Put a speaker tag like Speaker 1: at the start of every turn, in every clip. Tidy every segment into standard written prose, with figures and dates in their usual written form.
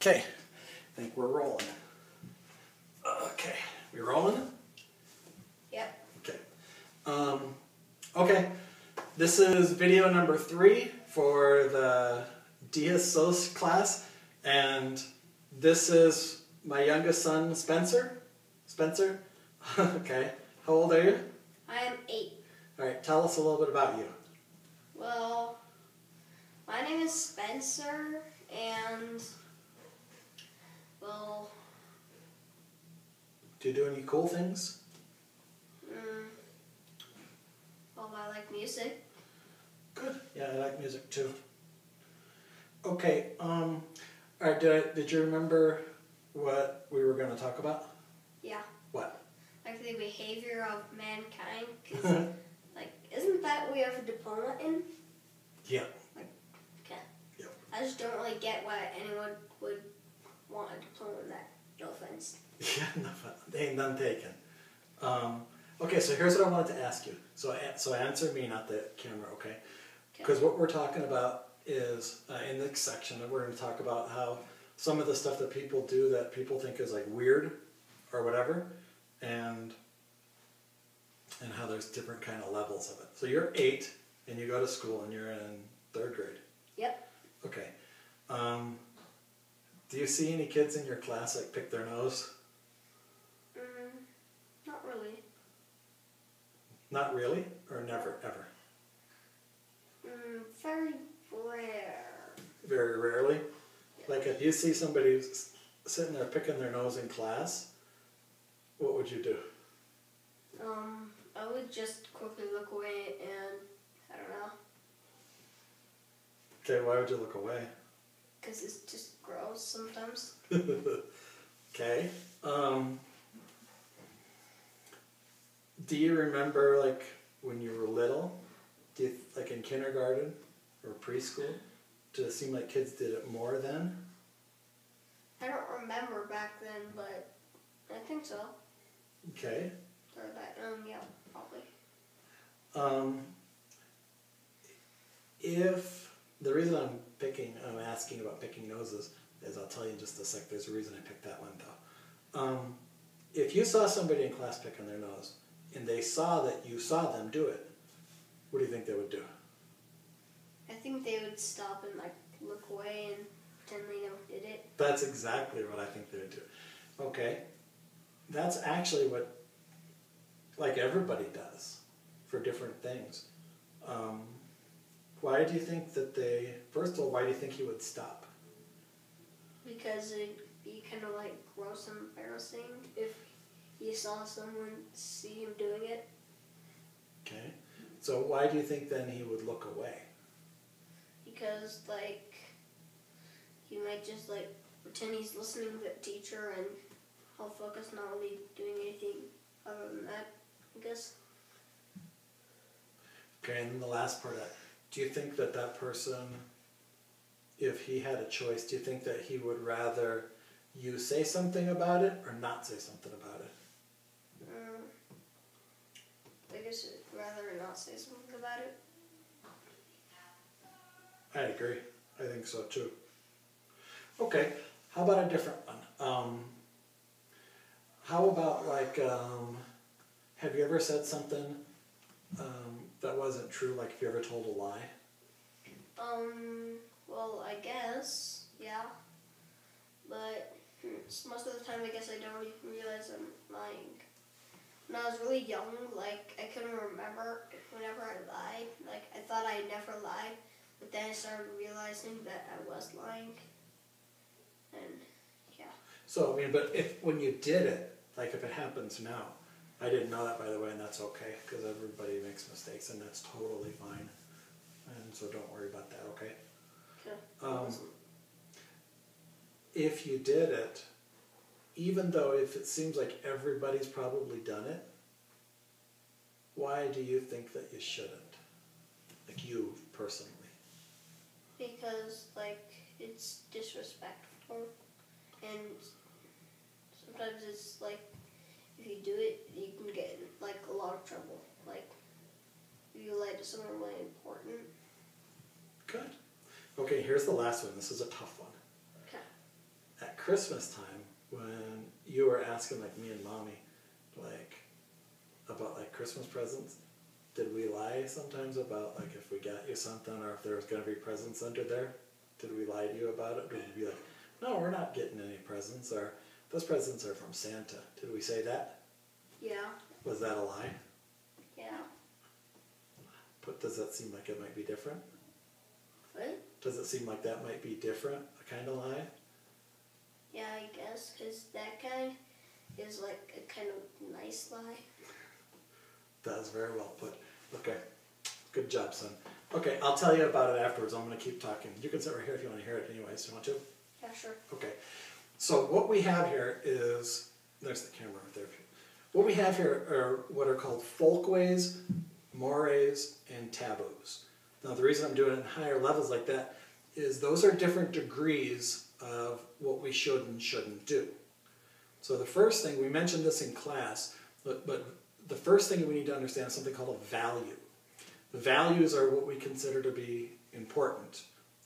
Speaker 1: Okay, I think we're rolling. Okay, we rolling?
Speaker 2: Yep.
Speaker 1: Okay. Okay, this is video number 3 for the DSOS class, and this is my youngest son, Spencer. Spencer? Okay, how old are you?
Speaker 2: I am 8.
Speaker 1: Alright, tell us a little bit about you.
Speaker 2: Well, my name is Spencer, and, well...
Speaker 1: Do you do any cool things?
Speaker 2: Well, I like music.
Speaker 1: Good. Yeah, I like music too. Okay, alright, did you remember what we were going to talk about?
Speaker 2: Yeah.
Speaker 1: What?
Speaker 2: Like the behavior of mankind, 'cause, like, isn't that what we have a diploma in?
Speaker 1: Yeah.
Speaker 2: Okay.
Speaker 1: Yep.
Speaker 2: I just don't really get why anyone would want a diploma in that. No offense.
Speaker 1: Yeah, ain't none taken. Okay, so here's what I wanted to ask you. So answer me, not the camera, okay? Because what we're talking about is, in this section, we're going to talk about how some of the stuff that people do that people think is like weird or whatever, and how there's different kind of levels of it. So you're 8, and you go to school, and you're in 3rd grade.
Speaker 2: Yep.
Speaker 1: Okay. Do you see any kids in your class like pick their nose?
Speaker 2: Not really.
Speaker 1: Not really, or never, ever?
Speaker 2: Very rare.
Speaker 1: Very rarely? Like if you see somebody sitting there picking their nose in class, what would you do?
Speaker 2: I would just quickly look away and, I don't know.
Speaker 1: Okay, why would you look away?
Speaker 2: Because it's just gross sometimes.
Speaker 1: Okay. Do you remember, like, when you were little, like in kindergarten or preschool, did it seem like kids did it more then?
Speaker 2: I don't remember back then, but I think so.
Speaker 1: Okay.
Speaker 2: Or that, yeah, probably.
Speaker 1: If the reason I'm asking about picking noses is, I'll tell you in just a sec. There's a reason I picked that one though. If you saw somebody in class picking their nose, and they saw that you saw them do it, what do you think they would do?
Speaker 2: I think they would stop and like look away and pretend they never did it.
Speaker 1: That's exactly what I think they would do. Okay, that's actually what, like, everybody does for different things. Why do you think that first of all, why do you think he would stop?
Speaker 2: Because it'd be kind of like gross and embarrassing if you saw someone see him doing it.
Speaker 1: Okay, so why do you think then he would look away?
Speaker 2: Because, like, he might just, like, pretend he's listening to the teacher and he'll focus not really doing anything other than that, I guess.
Speaker 1: Okay, and then the last part of that, do you think that that person, if he had a choice, do you think that he would rather you say something about it or not say something about it?
Speaker 2: I guess I'd rather not say something about it.
Speaker 1: I agree. I think so too. Okay, how about a different one? How about, like, have you ever said something that wasn't true, like if you ever told a lie?
Speaker 2: Well, I guess, yeah. But most of the time, I guess I don't even realize I'm lying. When I was really young, like, I couldn't remember whenever I lied. Like, I thought I never lied, but then I started realizing that I was lying. And, yeah.
Speaker 1: So, I mean, but when you did it, like if it happens now, I didn't know that, by the way, and that's okay, because everybody makes mistakes, and that's totally fine. And so don't worry about that, okay?
Speaker 2: Okay.
Speaker 1: If you did it, even though if it seems like everybody's probably done it, why do you think that you shouldn't? Like you, personally.
Speaker 2: Because, like, it's disrespectful. And sometimes it's like, if you do it, you can get in, like, a lot of trouble. Like, if you lie to someone really important.
Speaker 1: Good. Okay, here's the last one. This is a tough one.
Speaker 2: Okay.
Speaker 1: Christmas time when you were asking like me and Mommy like about like Christmas presents, did we lie sometimes about like if we got you something or if there was going to be presents under there? Did we lie to you about it? Or did we be like, no, we're not getting any presents, or those presents are from Santa? Did we say that?
Speaker 2: Yeah.
Speaker 1: Was that a lie?
Speaker 2: Yeah.
Speaker 1: But does that seem like it might be different?
Speaker 2: What?
Speaker 1: Does it seem like that might be different, a kind of lie?
Speaker 2: Yeah, I guess, because that kind is like a kind of nice lie.
Speaker 1: That is very well put. Okay, good job, son. Okay, I'll tell you about it afterwards. I'm going to keep talking. You can sit right here if you want to hear it anyways. You want to?
Speaker 2: Yeah, sure.
Speaker 1: Okay, so what we have here is, there's the camera right there. What we have here are what are called folkways, mores, and taboos. Now the reason I'm doing it in higher levels like that is those are different degrees of what we should and shouldn't do. So the first thing, we mentioned this in class, but the first thing we need to understand is something called a value. The values are what we consider to be important.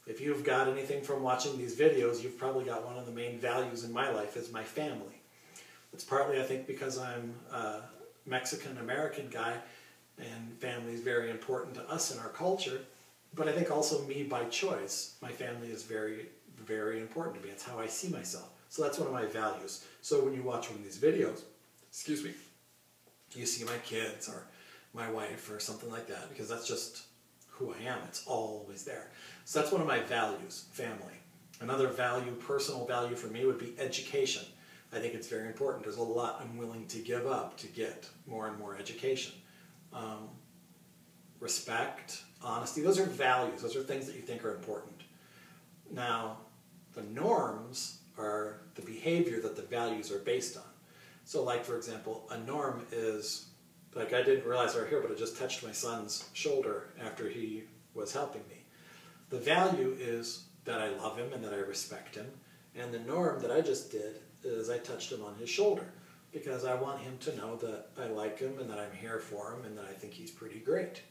Speaker 1: If you've got anything from watching these videos, you've probably got one of the main values in my life is my family. It's partly, I think, because I'm a Mexican-American guy and family is very important to us in our culture, but I think also me by choice. My family is very, very important to me. It's how I see myself. So that's one of my values. So when you watch one of these videos, excuse me, you see my kids or my wife or something like that, because that's just who I am. It's always there. So that's one of my values, family. Another value, personal value for me would be education. I think it's very important. There's a lot I'm willing to give up to get more and more education. Respect, honesty, those are values. Those are things that you think are important. Now, the norms are the behavior that the values are based on. So like, for example, a norm is, like I didn't realize right here, but I just touched my son's shoulder after he was helping me. The value is that I love him and that I respect him. And the norm that I just did is I touched him on his shoulder because I want him to know that I like him and that I'm here for him and that I think he's pretty great.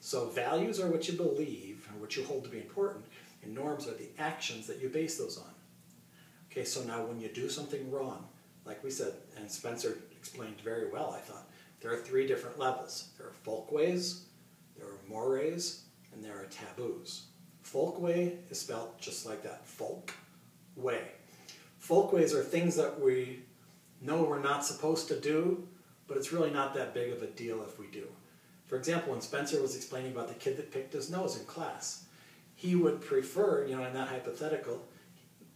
Speaker 1: So values are what you believe and what you hold to be important, and norms are the actions that you base those on. Okay, so now when you do something wrong, like we said, and Spencer explained very well, I thought, there are 3 different levels. There are folkways, there are mores, and there are taboos. Folkway is spelled just like that, folk way. Folkways are things that we know we're not supposed to do, but it's really not that big of a deal if we do. For example, when Spencer was explaining about the kid that picked his nose in class, he would prefer, you know, in that hypothetical,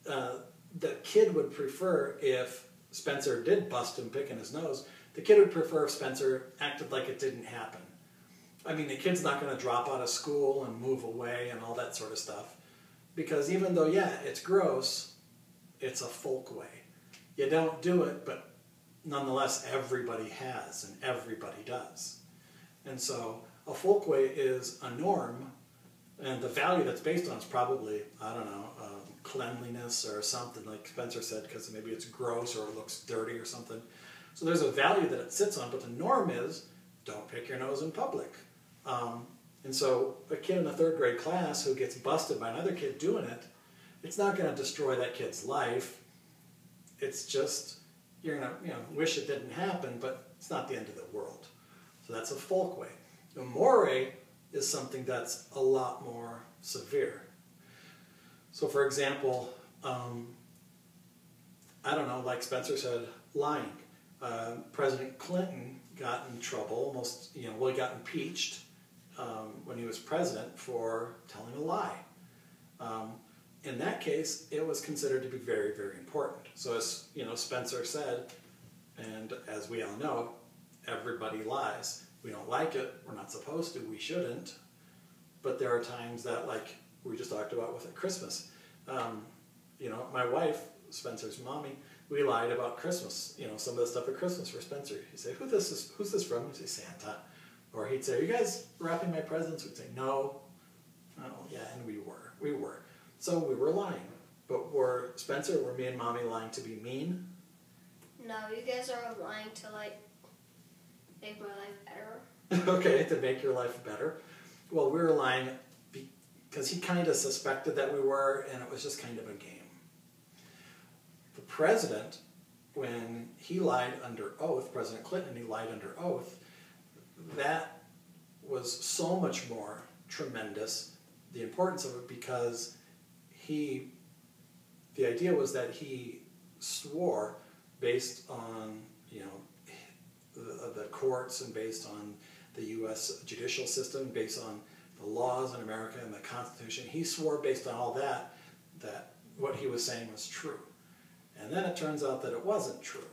Speaker 1: the kid would prefer if Spencer did bust him picking his nose, the kid would prefer if Spencer acted like it didn't happen. I mean, the kid's not going to drop out of school and move away and all that sort of stuff. Because even though, yeah, it's gross, it's a folk way. You don't do it, but nonetheless, everybody has and everybody does. And so a folk way is a norm, and the value that's based on is probably, I don't know, cleanliness or something like Spencer said, because maybe it's gross or it looks dirty or something. So there's a value that it sits on, but the norm is don't pick your nose in public. And so a kid in a 3rd grade class who gets busted by another kid doing it, it's not going to destroy that kid's life. It's just, you're going to wish it didn't happen, but it's not the end of the world. So that's a folk way. A more is something that's a lot more severe. So for example, I don't know, like Spencer said, lying. President Clinton got in trouble, almost, he got impeached when he was president for telling a lie. In that case, it was considered to be very, very important. So as Spencer said, and as we all know, everybody lies. We don't like it, we're not supposed to, we shouldn't. But there are times that, like we just talked about with at Christmas, my wife, Spencer's mommy, we lied about Christmas, some of the stuff at Christmas for Spencer. He'd say, who's this from? We'd say, Santa. Or he'd say, are you guys wrapping my presents? We'd say, no. Oh, yeah, and we were. So we were lying. But were me and Mommy lying to be mean?
Speaker 2: No, you guys are lying to, make my life better.
Speaker 1: Okay, to make your life better. Well, we were lying because he kind of suspected that we were, and it was just kind of a game. president, when he lied under oath, President Clinton, he lied under oath, that was so much more tremendous, the importance of it, because the idea was that he swore based on, the courts and based on the U.S. judicial system, based on the laws in America and the Constitution. He swore based on all that what he was saying was true. And then it turns out that it wasn't true.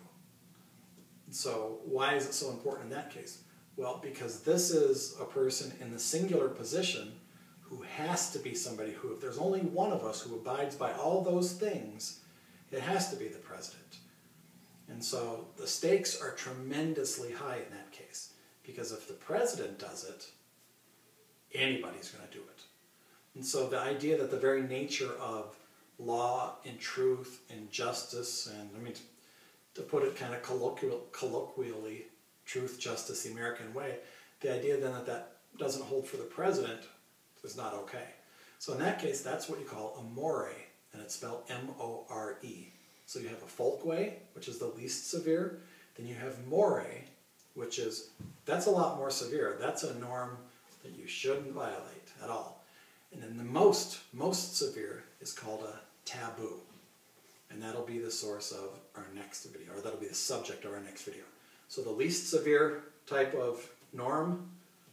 Speaker 1: So why is it so important in that case? Well, because this is a person in the singular position who has to be somebody who, if there's only one of us who abides by all those things, it has to be the president. And so the stakes are tremendously high in that case, because if the president does it, anybody's going to do it. And so the idea that the very nature of law and truth and justice, and I mean, to put it kind of colloquially, truth, justice, the American way, the idea then that doesn't hold for the president is not okay. So in that case, that's what you call a more, and it's spelled M-O-R-E. So you have a folkway, which is the least severe. Then you have more, which is, that's a lot more severe. That's a norm that you shouldn't violate at all. And then the most severe is called a taboo. And that'll be the source of our next video, or that'll be the subject of our next video. So the least severe type of norm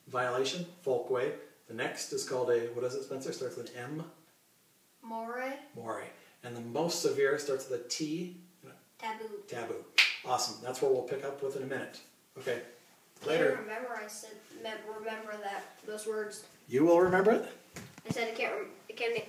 Speaker 1: violation, folkway. The next is called a, what is it, Spencer? Starts with an M?
Speaker 2: More.
Speaker 1: More. And the most severe starts with a T?
Speaker 2: Taboo.
Speaker 1: Taboo. Awesome. That's what we'll pick up with in a minute. Okay. Later.
Speaker 2: Remember that, those words.
Speaker 1: You will remember it?
Speaker 2: I said I can't